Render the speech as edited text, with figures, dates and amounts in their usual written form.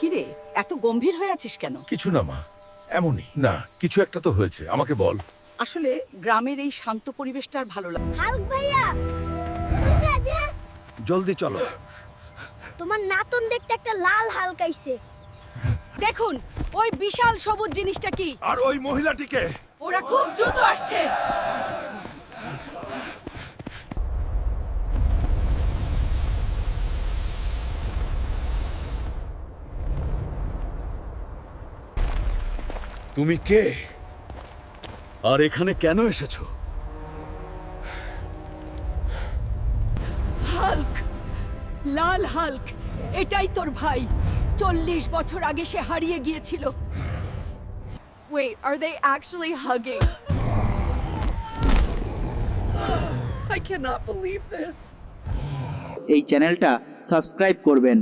কিরে, এত গম্ভীর হয়ে আছিস কেন? কিছু না মা, এমনই। না, কিছু একটা তো হয়েছে, আমাকে বল। আসলে গ্রামের এই শান্ত পরিবেশটা আর ভালো লাগে না। হাল্ক ভাইয়া, জলদি চলো। তোমার নাতন দেখতে একটা লাল হাল্ক আইছে। দেখুন, ওই বিশাল সবুজ জিনিসটা কি? আর ওই মহিলাটিকে? ওরা খুব দ্রুত আসছে। তুমি কে? আর এখানে কেন এসেছো? হাল্ক, লাল হাল্ক, এটাই তোর ভাই। 40 বছর আগে সে হারিয়ে গিয়েছিল। Wait, are they actually hugging? I cannot believe this. এই চ্যানেলটা সাবস্ক্রাইব করবেন।